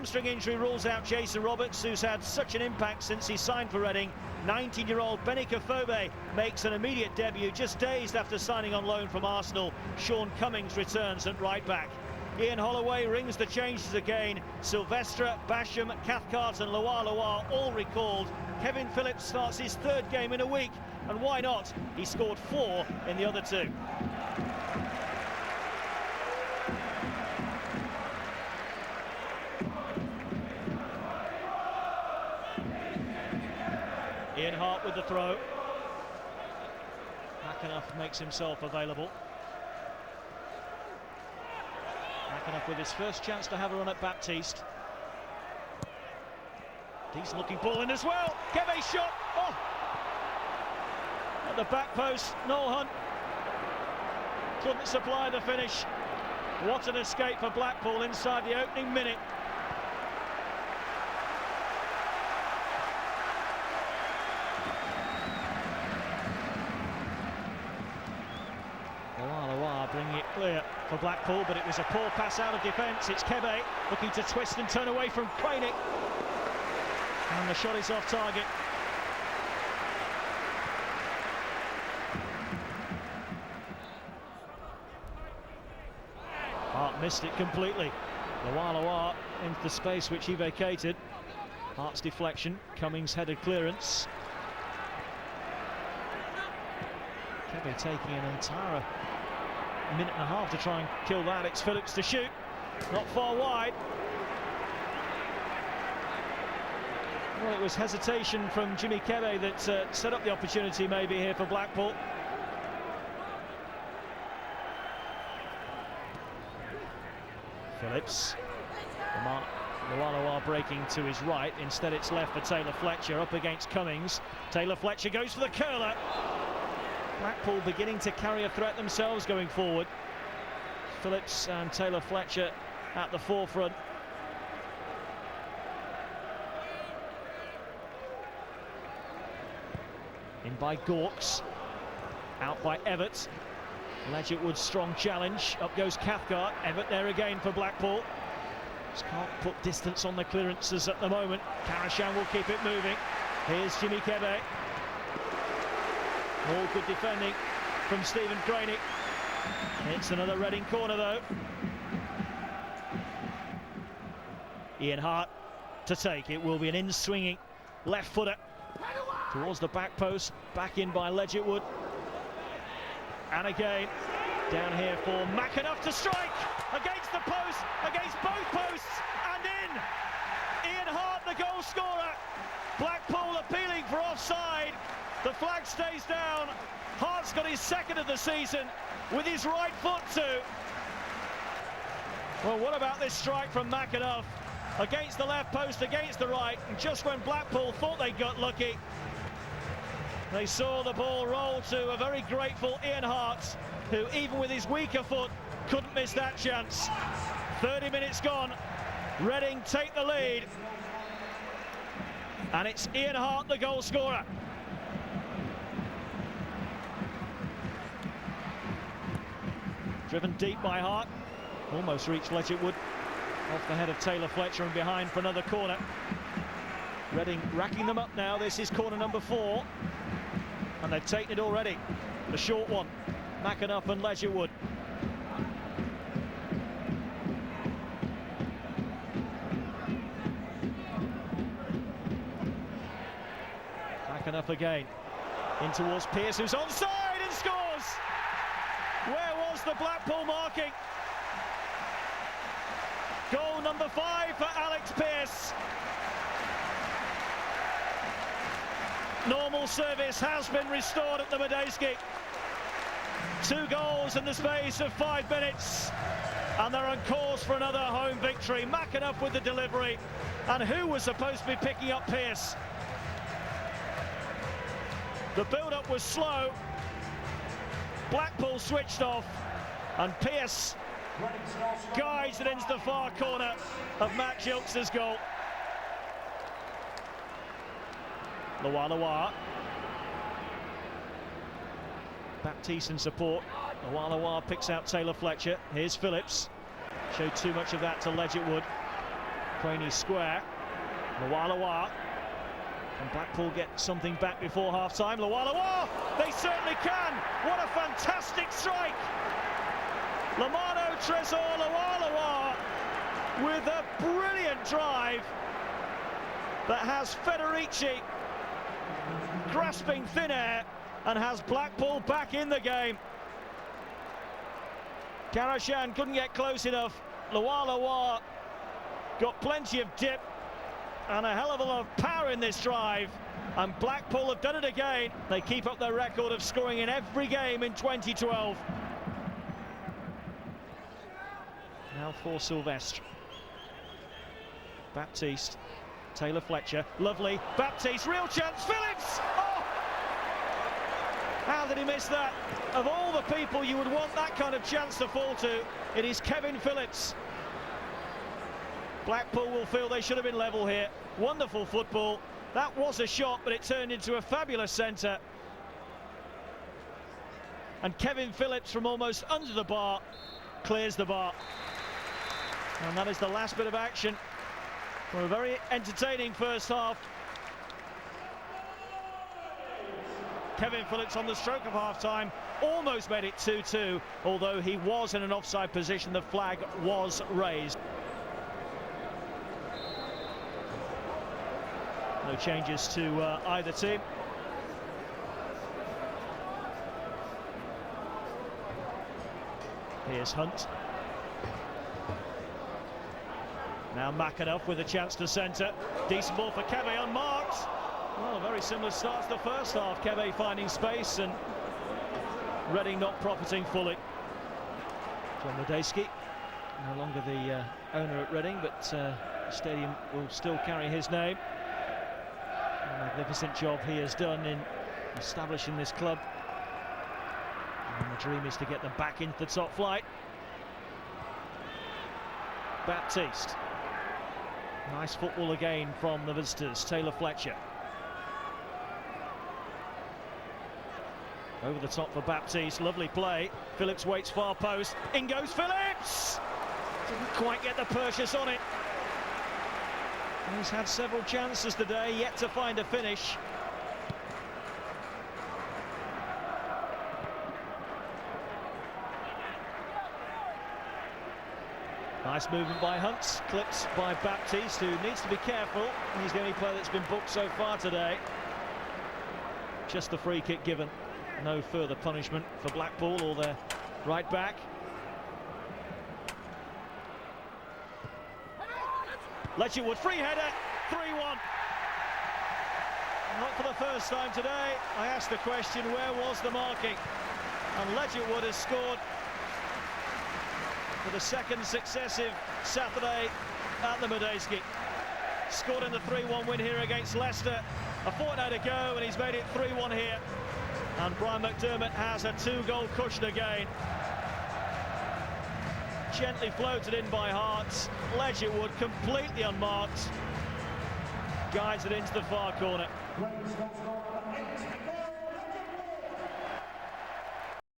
hamstring injury rules out Jason Roberts, who's had such an impact since he signed for Reading. 19-year-old Benny Kofobe makes an immediate debut just days after signing on loan from Arsenal. Sean Cummings returns at right back. Ian Holloway rings the changes again. Silvestre, Basham, Cathcart and LuaLua all recalled. Kevin Phillips starts his third game in a week, and why not? He scored 4 in the other 2. Ian Harte with the throw. McAnuff makes himself available. McAnuff with his first chance to have a run at Baptiste. Decent looking ball in as well. Kebe shot. Oh! At the back post, Noel Hunt couldn't supply the finish. What an escape for Blackpool inside the opening minute. LuaLua bringing it clear for Blackpool, but it was a poor pass out of defence. It's Kebe looking to twist and turn away from Koenig. And the shot is off target. Harte missed it completely. LuaLua into the space which he vacated. Harte's deflection, Cummings headed clearance. Kebe taking an entire minute and a half to try and kill that. It's Phillips to shoot, not far wide. Well, it was hesitation from Jimmy Kebe that set up the opportunity maybe here for Blackpool. Phillips. LuaLua breaking to his right. Instead it's left for Taylor Fletcher up against Cummings. Taylor Fletcher goes for the curler. Blackpool beginning to carry a threat themselves going forward. Phillips and Taylor Fletcher at the forefront. In by Gawks, out by Everett. Leigertwood strong challenge, up goes Cathcart. Everett there again for Blackpool. Just can't put distance on the clearances at the moment. Karashan will keep it moving. Here's Jimmy Kebe. All good defending from Stephen Koenig. It's another Reading corner though. Ian Harte to take. It will be an in-swinging left footer towards the back post, back in by Leigertwood. And again, down here for McAnuff to strike against the post, against both posts, and in! Ian Harte, the goal scorer. Blackpool appealing for offside. The flag stays down. Harte's got his second of the season with his right foot too. Well, what about this strike from McAnuff against the left post, against the right, and just when Blackpool thought they got lucky, they saw the ball roll to a very grateful Ian Harte, who even with his weaker foot couldn't miss that chance. 30 minutes gone, Reading take the lead, and it's Ian Harte the goal scorer. Driven deep by Harte, almost reached Leigertwood, off the head of Taylor Fletcher and behind for another corner. Reading racking them up now. This is corner number 4. And they've taken it already. The short one. McAnuff and Leigertwood. McAnuff again. In towards Pearce, who's onside and scores! Where was the Blackpool marking? Goal number 5 for Alex Pearce. Normal service has been restored at the Medeski. 2 goals in the space of 5 minutes, and they're on course for another home victory. McAnuff with the delivery, and who was supposed to be picking up Pearce? The build-up was slow. Blackpool switched off, and Pearce guides it into the far corner of Matt Gilks' goal. LuaLua. Baptiste in support. LuaLua picks out Taylor Fletcher. Here's Phillips. Showed too much of that to Leigertwood. Craney Square. LuaLua. Can Blackpool get something back before half-time? LuaLua! They certainly can! What a fantastic strike! Lamano Tresor LuaLua with a brilliant drive that has Federici grasping thin air and has Blackpool back in the game. Karashan couldn't get close enough. LuaLua got plenty of dip and a hell of a lot of power in this drive, and Blackpool have done it again. They keep up their record of scoring in every game in 2012. Now for Sylvestre. Baptiste, Taylor Fletcher, lovely. Baptiste, real chance, Phillips! Oh! How did he miss that? Of all the people you would want that kind of chance to fall to, it is Kevin Phillips. Blackpool will feel they should have been level here. Wonderful football. That was a shot, but it turned into a fabulous centre. And Kevin Phillips from almost under the bar clears the bar. And that is the last bit of action for a very entertaining first half. Kevin Phillips on the stroke of half-time almost made it 2-2, although he was in an offside position. The flag was raised. No changes to either team. Here's Hunt. Now McAnuff with a chance to centre. Decent ball for Kebe, unmarked. Well, a very similar start to the first half. Kebe finding space and Reading not profiting fully. John Medeski, no longer the owner at Reading, but the stadium will still carry his name. A magnificent job he has done in establishing this club. And the dream is to get them back into the top flight. Baptiste. Nice football again from the visitors. Taylor Fletcher. Over the top for Baptiste. Lovely play. Phillips waits far post. In goes Phillips! Didn't quite get the Pearce on it. He's had several chances today, yet to find a finish. Nice movement by Hunt, clipped by Baptiste, who needs to be careful. He's the only player that's been booked so far today. Just the free kick given. No further punishment for Blackpool or their right back. Leigertwood, free header, 3-1. Not for the first time today. I asked the question, where was the marking? And Leigertwood has scored for the second successive Saturday at the Medeski. Scored in the 3-1 win here against Leicester a fortnight ago, and he's made it 3-1 here. And Brian McDermott has a 2-goal cushion again. Gently floated in by Harte. Leigertwood completely unmarked. Guides it into the far corner.